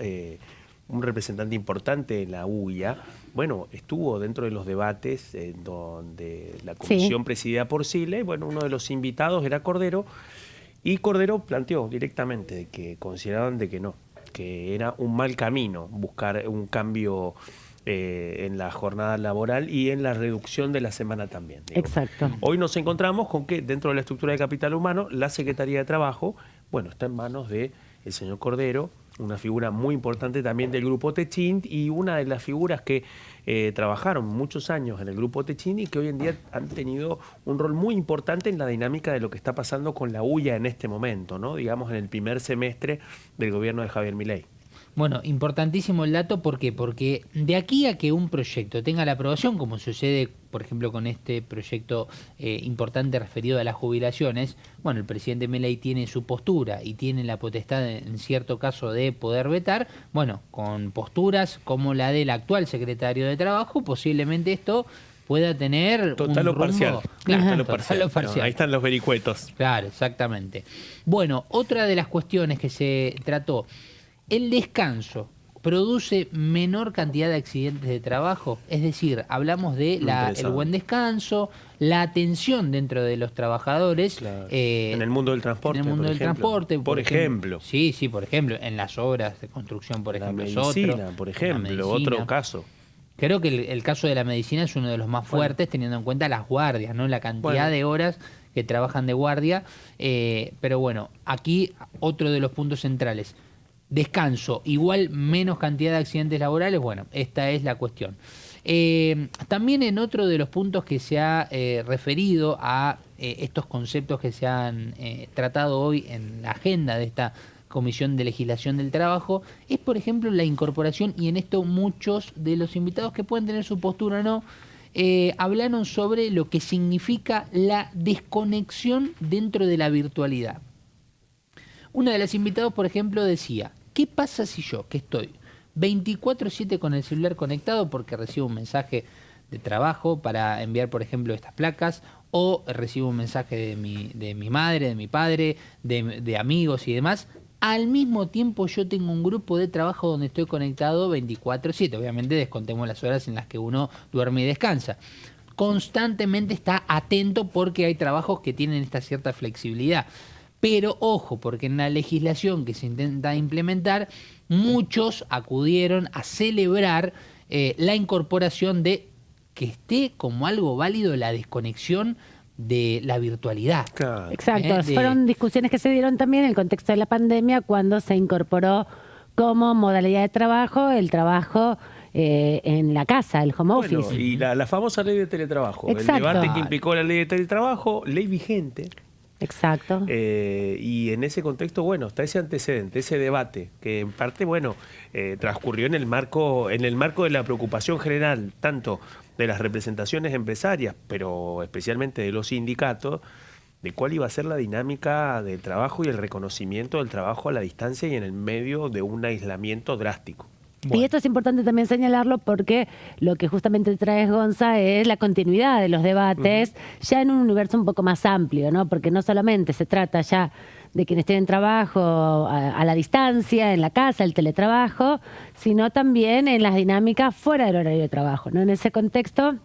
un representante importante en la UIA, bueno, estuvo dentro de los debates en donde la comisión presidida por Sile, bueno, uno de los invitados era Cordero, y Cordero planteó directamente que consideraban de que no, que era un mal camino buscar un cambio en la jornada laboral y en la reducción de la semana también. Exacto. Hoy nos encontramos con que dentro de la estructura de capital humano, la Secretaría de Trabajo, bueno, está en manos de el señor Cordero, una figura muy importante también del Grupo Techint y una de las figuras que trabajaron muchos años en el Grupo Techint y que hoy en día han tenido un rol muy importante en la dinámica de lo que está pasando con la UIA en este momento, ¿no? Digamos, en el primer semestre del gobierno de Javier Milei. Bueno, importantísimo el dato, ¿por qué? Porque de aquí a que un proyecto tenga la aprobación, como sucede, por ejemplo, con este proyecto importante referido a las jubilaciones, bueno, el presidente Milei tiene su postura y tiene la potestad, en cierto caso, de poder vetar, bueno, con posturas como la del actual secretario de Trabajo, posiblemente esto pueda tener total un o parcial. Claro, Total o parcial. parcial. No, ahí están los vericuetos. Claro, exactamente. Bueno, otra de las cuestiones que se trató, el descanso produce menor cantidad de accidentes de trabajo, es decir, hablamos de el buen descanso, la atención dentro de los trabajadores. Claro. En el mundo del transporte. En el mundo del transporte. Por ejemplo. Sí, por ejemplo, en las obras de construcción, por ejemplo. La medicina, por ejemplo, otro caso. Creo que el caso de la medicina es uno de los más fuertes, teniendo en cuenta las guardias, ¿no? La cantidad de horas que trabajan de guardia. Pero bueno, aquí otro de los puntos centrales. Descanso, igual menos cantidad de accidentes laborales, bueno, esta es la cuestión. También en otro de los puntos que se ha referido a estos conceptos que se han tratado hoy en la agenda de esta Comisión de Legislación del Trabajo, es por ejemplo la incorporación, y en esto muchos de los invitados que pueden tener su postura o no, hablaron sobre lo que significa la desconexión dentro de la virtualidad. Una de las invitados, por ejemplo, decía, ¿qué pasa si yo, que estoy 24/7 con el celular conectado porque recibo un mensaje de trabajo para enviar, por ejemplo, estas placas, o recibo un mensaje de mi madre, de mi padre, de amigos y demás? Al mismo tiempo yo tengo un grupo de trabajo donde estoy conectado 24/7. Obviamente descontemos las horas en las que uno duerme y descansa. Constantemente está atento porque hay trabajos que tienen esta cierta flexibilidad. Pero ojo, porque en la legislación que se intenta implementar, muchos acudieron a celebrar la incorporación de que esté como algo válido la desconexión de la virtualidad. Claro. Exacto, fueron discusiones que se dieron también en el contexto de la pandemia cuando se incorporó como modalidad de trabajo el trabajo en la casa, el home office. Y la famosa ley de teletrabajo. Exacto. El debate que implicó la ley de teletrabajo, ley vigente. Exacto. Y en ese contexto, bueno, está ese antecedente, ese debate, que en parte, bueno, transcurrió en el marco de la preocupación general, tanto de las representaciones empresarias, pero especialmente de los sindicatos, de cuál iba a ser la dinámica del trabajo y el reconocimiento del trabajo a la distancia y en el medio de un aislamiento drástico. Bueno. Y esto es importante también señalarlo porque lo que justamente trae Gonza es la continuidad de los debates ya en un universo un poco más amplio, ¿no? Porque no solamente se trata ya de quienes tienen trabajo a la distancia, en la casa, el teletrabajo, sino también en las dinámicas fuera del horario de trabajo, ¿no? En ese contexto,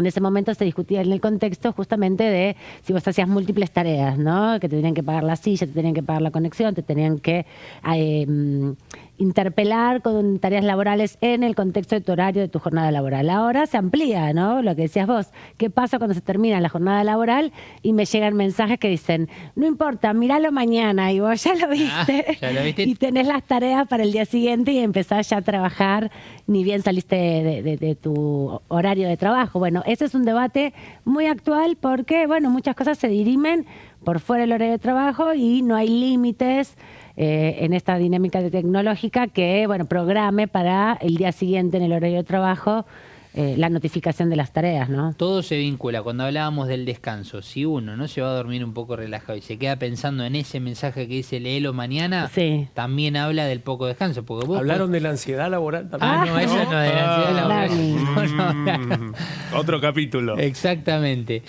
En ese momento se discutía en el contexto justamente de si vos hacías múltiples tareas, ¿no? Que te tenían que pagar la silla, te tenían que pagar la conexión, te tenían que interpelar con tareas laborales en el contexto de tu horario, de tu jornada laboral. Ahora se amplía, ¿no? Lo que decías vos. ¿Qué pasa cuando se termina la jornada laboral y me llegan mensajes que dicen, no importa, míralo mañana, y vos ya lo viste, ¿ya lo viste? Y tenés las tareas para el día siguiente y empezás ya a trabajar, ni bien saliste de tu horario de trabajo. Bueno, ese es un debate muy actual porque, bueno, muchas cosas se dirimen por fuera del horario de trabajo y no hay límites en esta dinámica tecnológica que, bueno, programe para el día siguiente en el horario de trabajo la notificación de las tareas, ¿no? Todo se vincula. Cuando hablábamos del descanso, si uno no se va a dormir un poco relajado y se queda pensando en ese mensaje que dice léelo mañana, sí, también habla del poco descanso. Porque vos ¿hablaron de la ansiedad laboral también? Ah, no, eso no, de la ansiedad laboral. Otro capítulo. Exactamente.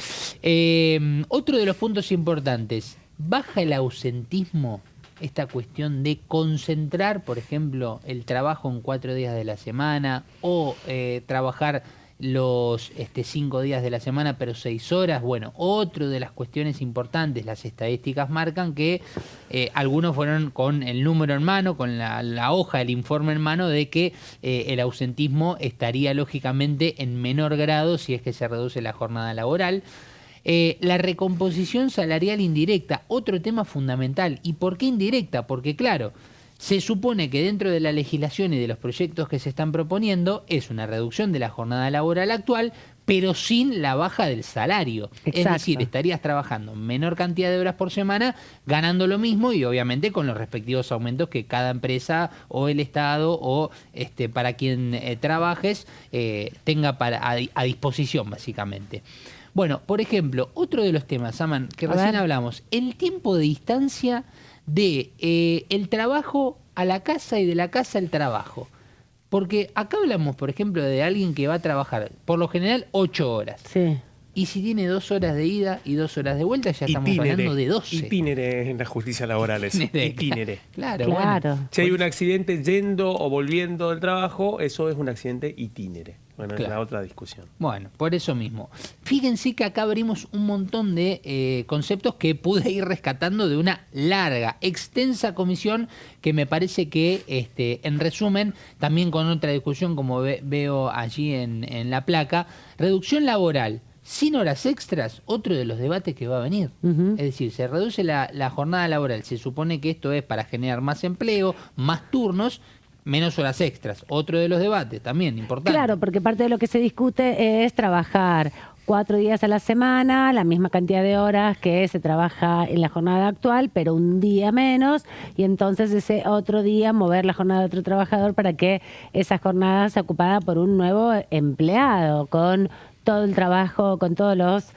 Otro de los puntos importantes, baja el ausentismo, esta cuestión de concentrar, por ejemplo, el trabajo en 4 días de la semana o trabajar los 5 días de la semana pero 6 horas. Bueno, otro de las cuestiones importantes, las estadísticas marcan que algunos fueron con el número en mano, con la hoja, el informe en mano de que el ausentismo estaría lógicamente en menor grado si es que se reduce la jornada laboral. La recomposición salarial indirecta, otro tema fundamental. ¿Y por qué indirecta? Porque claro, se supone que dentro de la legislación y de los proyectos que se están proponiendo es una reducción de la jornada laboral actual, pero sin la baja del salario. Exacto. Es decir, estarías trabajando menor cantidad de horas por semana, ganando lo mismo y obviamente con los respectivos aumentos que cada empresa o el Estado o para quien trabajes tenga a disposición, básicamente. Bueno, por ejemplo, otro de los temas, Aman, que recién hablamos, el tiempo de distancia de el trabajo a la casa y de la casa al trabajo. Porque acá hablamos, por ejemplo, de alguien que va a trabajar, por lo general, 8 horas. Sí. Y si tiene 2 horas de ida y 2 horas de vuelta, ya estamos hablando de 12. Ipínere en la justicia laboral eso. Ipínere. Claro. Claro. Bueno. Si hay un accidente yendo o volviendo del trabajo, eso es un accidente itinere. Bueno, Claro. es la otra discusión. Bueno, por eso mismo. Fíjense que acá abrimos un montón de conceptos que pude ir rescatando de una larga, extensa comisión que me parece que, en resumen, también con otra discusión como veo allí en la placa, reducción laboral sin horas extras, otro de los debates que va a venir. Uh-huh. Es decir, se reduce la jornada laboral, se supone que esto es para generar más empleo, más turnos, menos horas extras. Otro de los debates también importante. Claro, porque parte de lo que se discute es trabajar 4 días a la semana, la misma cantidad de horas que se trabaja en la jornada actual, pero un día menos, y entonces ese otro día mover la jornada de otro trabajador para que esa jornada sea ocupada por un nuevo empleado, con todo el trabajo, con todos los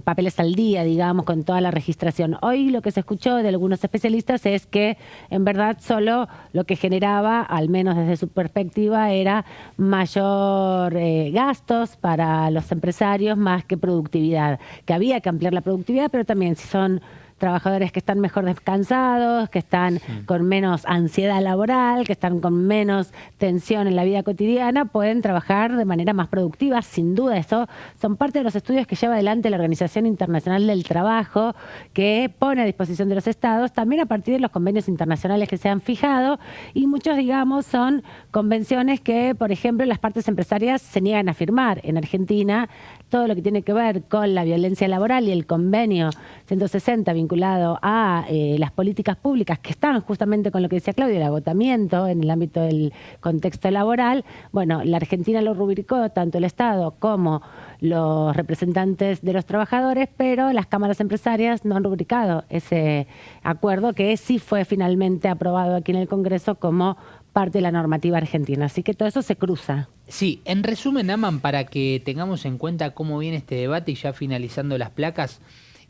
papeles al día, digamos, con toda la registración. Hoy lo que se escuchó de algunos especialistas es que en verdad solo lo que generaba, al menos desde su perspectiva, era mayor gastos para los empresarios más que productividad, que había que ampliar la productividad, pero también si son trabajadores que están mejor descansados, que están con menos ansiedad laboral, que están con menos tensión en la vida cotidiana, pueden trabajar de manera más productiva, sin duda. Esto son parte de los estudios que lleva adelante la Organización Internacional del Trabajo, que pone a disposición de los estados, también a partir de los convenios internacionales que se han fijado, y muchos, digamos, son convenciones que, por ejemplo, las partes empresarias se niegan a firmar. En Argentina, todo lo que tiene que ver con la violencia laboral y el convenio 160 vinculado a las políticas públicas que están justamente con lo que decía Claudia, el agotamiento en el ámbito del contexto laboral. Bueno, la Argentina lo rubricó tanto el Estado como los representantes de los trabajadores, pero las cámaras empresarias no han rubricado ese acuerdo que sí fue finalmente aprobado aquí en el Congreso como parte de la normativa argentina. Así que todo eso se cruza. Sí, en resumen, Aman, para que tengamos en cuenta cómo viene este debate y ya finalizando las placas,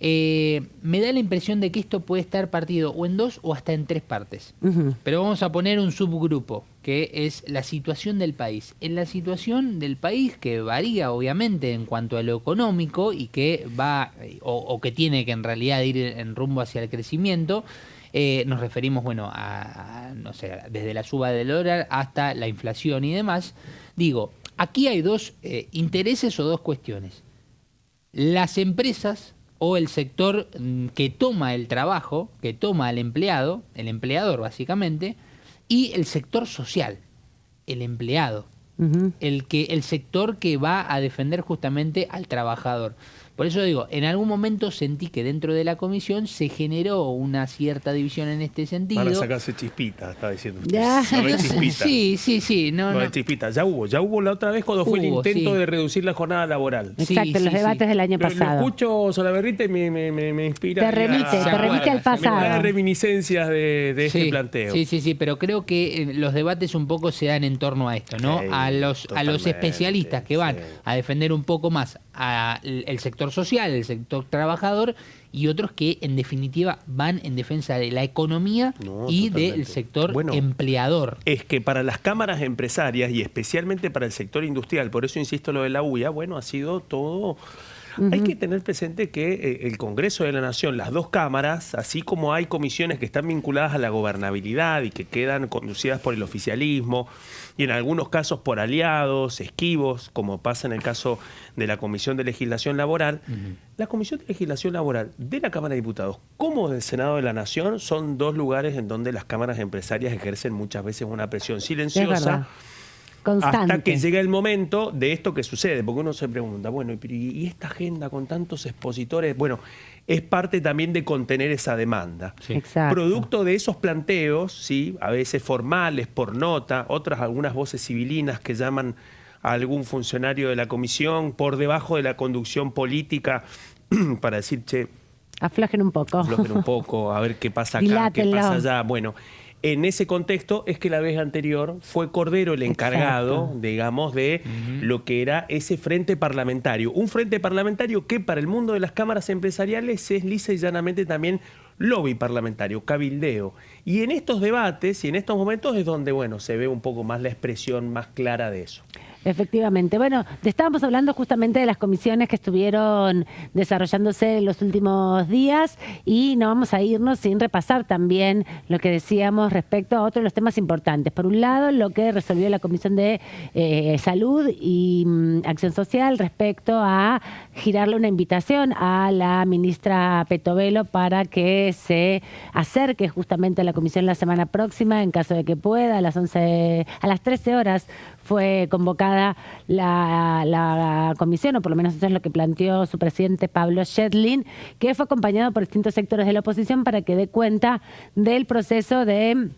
me da la impresión de que esto puede estar partido o en 2 o hasta en 3 partes. Uh-huh. Pero vamos a poner un subgrupo, que es la situación del país. En la situación del país, que varía obviamente en cuanto a lo económico y que va, o que tiene que en realidad ir en rumbo hacia el crecimiento, nos referimos, bueno, no sé, desde la suba del dólar hasta la inflación y demás. Digo, aquí hay dos intereses o dos cuestiones. Las empresas o el sector que toma el trabajo, que toma al empleado, el empleador básicamente, y el sector social, el empleado, el sector que va a defender justamente al trabajador. Por eso digo, en algún momento sentí que dentro de la comisión se generó una cierta división en este sentido. Van a sacarse chispita, está diciendo usted. Ya. No hay chispita. Sí. No hay chispita. Ya hubo la otra vez cuando fue el intento de reducir la jornada laboral. Exacto, los debates del año pasado. Lo escucho Salaverrita y me inspira. Te remite al pasado. Me da reminiscencias de este planteo. Sí, pero creo que los debates un poco se dan en torno a esto, ¿no? A los especialistas que van a defender un poco más al sector social, el sector trabajador, y otros que en definitiva van en defensa de la economía y del sector empleador. Es que para las cámaras empresarias y especialmente para el sector industrial, por eso insisto lo de la UIA, ha sido todo... Hay que tener presente que el Congreso de la Nación, las dos cámaras, así como hay comisiones que están vinculadas a la gobernabilidad y que quedan conducidas por el oficialismo y en algunos casos por aliados, esquivos, como pasa en el caso de la Comisión de Legislación Laboral, la Comisión de Legislación Laboral de la Cámara de Diputados como del Senado de la Nación son dos lugares en donde las cámaras empresarias ejercen muchas veces una presión silenciosa. Constante. Hasta que llega el momento de esto que sucede, porque uno se pregunta, bueno, ¿y esta agenda con tantos expositores? Bueno, es parte también de contener esa demanda. Sí. Exacto. Producto de esos planteos, ¿sí? A veces formales, por nota, algunas voces civilinas que llaman a algún funcionario de la comisión por debajo de la conducción política para decir, che, aflojen un poco. Aflojen un poco, a ver qué pasa acá, qué pasa allá. Bueno, en ese contexto es que la vez anterior fue Cordero el encargado, digamos, de lo que era ese frente parlamentario. Un frente parlamentario que para el mundo de las cámaras empresariales es lisa y llanamente también lobby parlamentario, cabildeo. Y en estos debates y en estos momentos es donde, se ve un poco más la expresión más clara de eso. Efectivamente. Bueno, estábamos hablando justamente de las comisiones que estuvieron desarrollándose en los últimos días y no vamos a irnos sin repasar también lo que decíamos respecto a otros de los temas importantes. Por un lado, lo que resolvió la Comisión de Salud y Acción Social respecto a girarle una invitación a la ministra Petovelo para que se acerque justamente a la comisión la semana próxima, en caso de que pueda, a las 13 horas fue convocada la comisión, o por lo menos eso es lo que planteó su presidente Pablo Schedlin, que fue acompañado por distintos sectores de la oposición para que dé cuenta del proceso de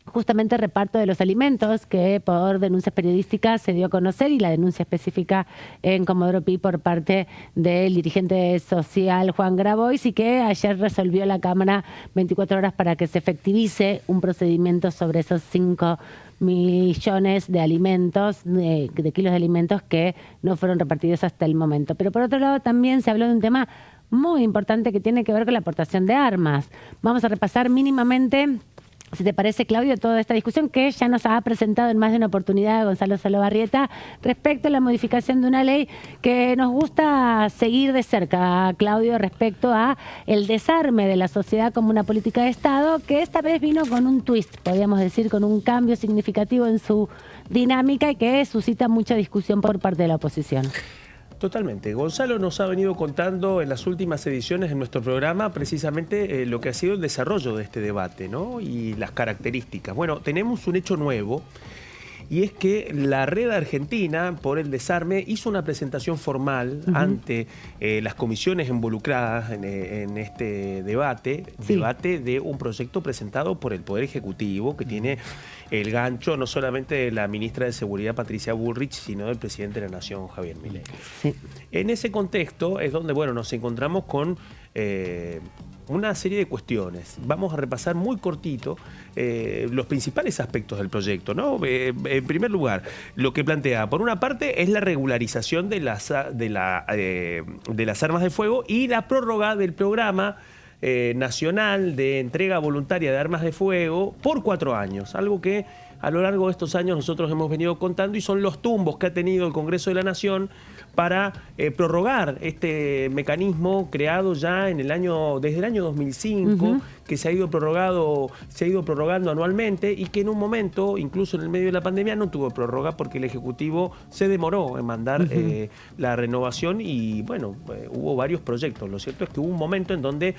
justamente reparto de los alimentos que por denuncias periodísticas se dio a conocer y la denuncia específica en Comodoro Pi por parte del dirigente social Juan Grabois, y que ayer resolvió la Cámara 24 horas para que se efectivice un procedimiento sobre esos 5 millones de alimentos, de kilos de alimentos que no fueron repartidos hasta el momento. Pero por otro lado también se habló de un tema muy importante que tiene que ver con la aportación de armas. Vamos a repasar mínimamente, si te parece, Claudio, toda esta discusión que ya nos ha presentado en más de una oportunidad Gonzalo Solobarrieta respecto a la modificación de una ley que nos gusta seguir de cerca, Claudio, respecto a el desarme de la sociedad como una política de Estado, que esta vez vino con un twist, podríamos decir, con un cambio significativo en su dinámica y que suscita mucha discusión por parte de la oposición. Totalmente. Gonzalo nos ha venido contando en las últimas ediciones de nuestro programa precisamente lo que ha sido el desarrollo de este debate, ¿no? Y las características. Bueno, tenemos un hecho nuevo y es que la Red Argentina por el Desarme hizo una presentación formal ante las comisiones involucradas en este debate de un proyecto presentado por el Poder Ejecutivo que tiene el gancho no solamente de la ministra de Seguridad Patricia Bullrich, sino del presidente de la Nación Javier Milei. Sí. En ese contexto es donde nos encontramos con una serie de cuestiones. Vamos a repasar muy cortito los principales aspectos del proyecto, ¿no? En primer lugar, lo que plantea, por una parte, es la regularización de las armas de fuego y la prórroga del programa nacional de entrega voluntaria de armas de fuego por 4 años, algo que a lo largo de estos años nosotros hemos venido contando y son los tumbos que ha tenido el Congreso de la Nación para prorrogar este mecanismo creado ya desde el año 2005, que se ha ido prorrogando anualmente y que en un momento, incluso en el medio de la pandemia, no tuvo prórroga porque el Ejecutivo se demoró en mandar la renovación y bueno, hubo varios proyectos. Lo cierto es que hubo un momento en donde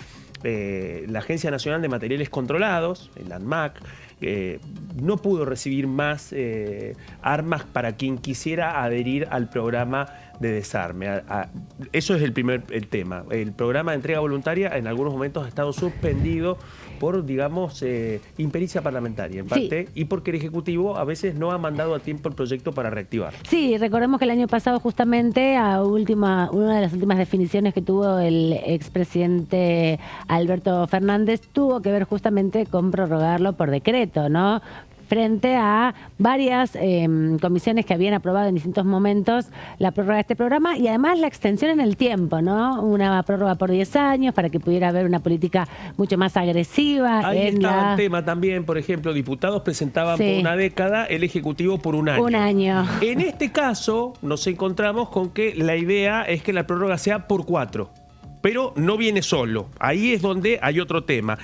la Agencia Nacional de Materiales Controlados, el ANMAC, no pudo recibir más armas para quien quisiera adherir al programa de desarme. Eso es el tema. El programa de entrega voluntaria en algunos momentos ha estado suspendido por, digamos, impericia parlamentaria en parte, y porque el Ejecutivo a veces no ha mandado a tiempo el proyecto para reactivar. Sí, recordemos que el año pasado justamente una de las últimas definiciones que tuvo el expresidente Alberto Fernández tuvo que ver justamente con prorrogarlo por decreto, ¿no? Frente a varias comisiones que habían aprobado en distintos momentos la prórroga de este programa y además la extensión en el tiempo, ¿no? Una prórroga por 10 años para que pudiera haber una política mucho más agresiva. Ahí estaba el tema también, por ejemplo, diputados presentaban por una década, el Ejecutivo por un año. Un año. En este caso nos encontramos con que la idea es que la prórroga sea por 4. Pero no viene solo. Ahí es donde hay otro tema.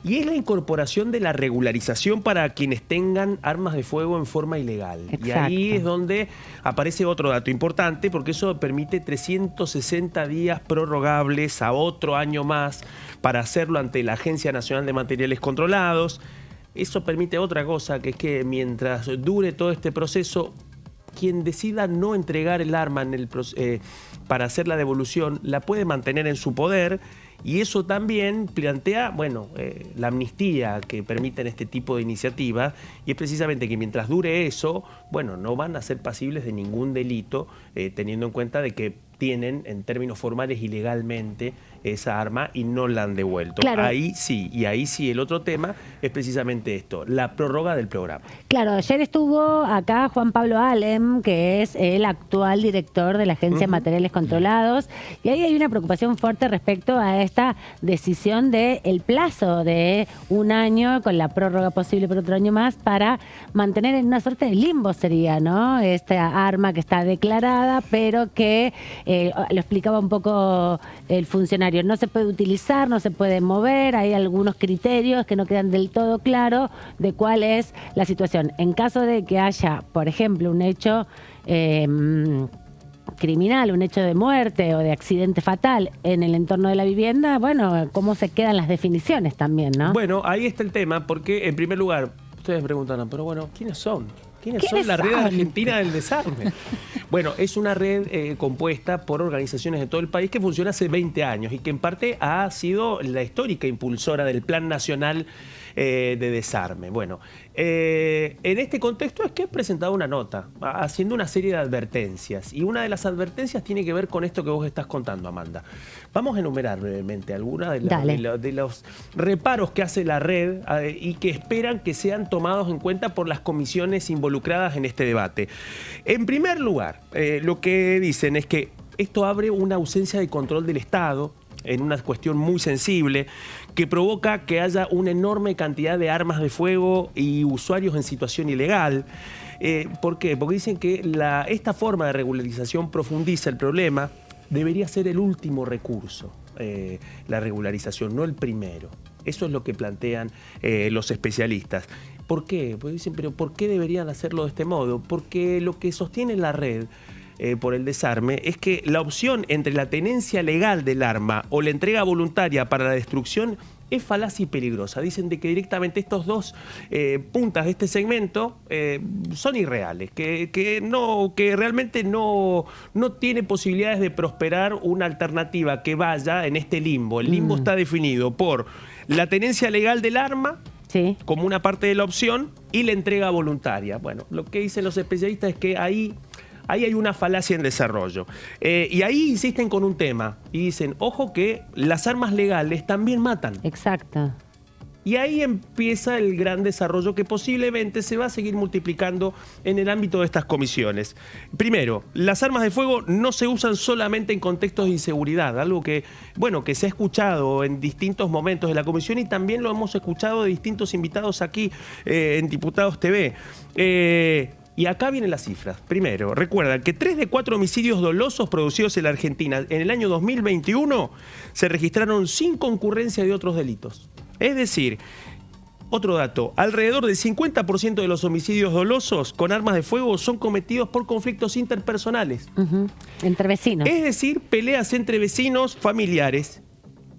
Y es la incorporación de la regularización para quienes tengan armas de fuego en forma ilegal. Exacto. Y ahí es donde aparece otro dato importante, porque eso permite 360 días prorrogables a otro año más para hacerlo ante la Agencia Nacional de Materiales Controlados. Eso permite otra cosa, que es que mientras dure todo este proceso, quien decida no entregar el arma para hacer la devolución, la puede mantener en su poder, y eso también plantea, la amnistía que permiten este tipo de iniciativas, y es precisamente que mientras dure eso, no van a ser pasibles de ningún delito, teniendo en cuenta de que tienen, en términos formales, ilegalmente esa arma y no la han devuelto. Claro. Ahí sí, el otro tema es precisamente esto, la prórroga del programa. Claro, ayer estuvo acá Juan Pablo Alem, que es el actual director de la Agencia de Materiales Controlados, y ahí hay una preocupación fuerte respecto a esta decisión del plazo de un año, con la prórroga posible por otro año más, para mantener en una suerte de limbo sería, ¿no? Esta arma que está declarada, pero que, lo explicaba un poco el funcionario, no se puede utilizar, no se puede mover, hay algunos criterios que no quedan del todo claros de cuál es la situación. En caso de que haya, por ejemplo, un hecho criminal, un hecho de muerte o de accidente fatal en el entorno de la vivienda, cómo se quedan las definiciones también, ¿no? Bueno, ahí está el tema, porque en primer lugar, ustedes preguntarán, pero ¿quiénes son? ¿Quiénes son la Red Argentina del Desarme? Es una red compuesta por organizaciones de todo el país que funciona hace 20 años y que en parte ha sido la histórica impulsora del Plan Nacional de Desarme. En este contexto es que he presentado una nota haciendo una serie de advertencias, y una de las advertencias tiene que ver con esto que vos estás contando, Amanda. Vamos a enumerar brevemente algunas de los reparos que hace la red y que esperan que sean tomados en cuenta por las comisiones involucradas en este debate. En primer lugar, lo que dicen es que esto abre una ausencia de control del Estado en una cuestión muy sensible, que provoca que haya una enorme cantidad de armas de fuego y usuarios en situación ilegal. ¿Por qué? Porque dicen que esta forma de regularización profundiza el problema. Debería ser el último recurso, la regularización, no el primero. Eso es lo que plantean los especialistas. ¿Por qué? Porque dicen, pero ¿por qué deberían hacerlo de este modo? Porque lo que sostiene la red por el desarme es que la opción entre la tenencia legal del arma o la entrega voluntaria para la destrucción es falaz y peligrosa. Dicen de que directamente estos dos puntas de este segmento son irreales, que realmente no tiene posibilidades de prosperar una alternativa que vaya en este limbo. El limbo está definido por la tenencia legal del arma, como una parte de la opción, y la entrega voluntaria. Lo que dicen los especialistas es que ahí hay una falacia en desarrollo. Y ahí insisten con un tema y dicen, ojo que las armas legales también matan. Exacto. Y ahí empieza el gran desarrollo que posiblemente se va a seguir multiplicando en el ámbito de estas comisiones. Primero, las armas de fuego no se usan solamente en contextos de inseguridad, algo que, bueno, que se ha escuchado en distintos momentos de la comisión y también lo hemos escuchado de distintos invitados aquí en Diputados TV. Y acá vienen las cifras. Primero, recuerdan que 3 de 4 homicidios dolosos producidos en la Argentina en el año 2021 se registraron sin concurrencia de otros delitos. Es decir, otro dato, alrededor del 50% de los homicidios dolosos con armas de fuego son cometidos por conflictos interpersonales. Entre vecinos. Es decir, peleas entre vecinos, familiares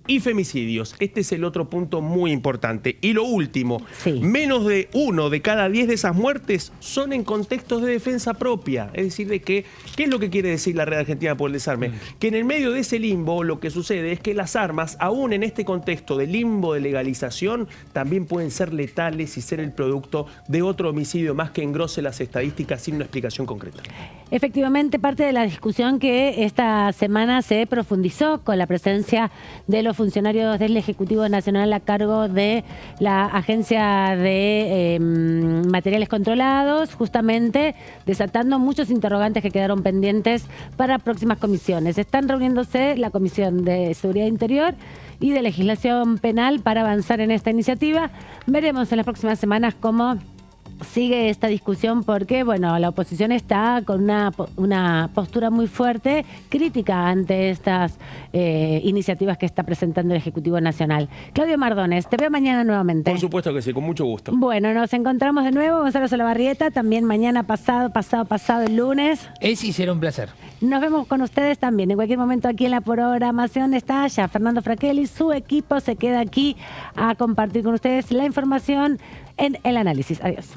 y femicidios. Este es el otro punto muy importante. Y lo último, menos de 1 de cada 10 de esas muertes son en contextos de defensa propia. Es decir, de que, ¿qué es lo que quiere decir la Red Argentina por el Desarme? Que en el medio de ese limbo lo que sucede es que las armas, aún en este contexto de limbo de legalización, también pueden ser letales y ser el producto de otro homicidio más que engrose las estadísticas sin una explicación concreta. Efectivamente, parte de la discusión que esta semana se profundizó con la presencia de los funcionarios del Ejecutivo Nacional a cargo de la Agencia de Materiales Controlados, justamente desatando muchos interrogantes que quedaron pendientes para próximas comisiones. Están reuniéndose la Comisión de Seguridad Interior y de Legislación Penal para avanzar en esta iniciativa. Veremos en las próximas semanas cómo sigue esta discusión porque, bueno, la oposición está con una postura muy fuerte, crítica ante estas iniciativas que está presentando el Ejecutivo Nacional. Claudio Mardones, te veo mañana nuevamente. Por supuesto que sí, con mucho gusto. Bueno, nos encontramos de nuevo, Gonzalo Salabarrieta, también mañana pasado el lunes. Será un placer. Nos vemos con ustedes también. En cualquier momento aquí en la programación está ya Fernando Fraquelli, su equipo se queda aquí a compartir con ustedes la información en el análisis. Adiós.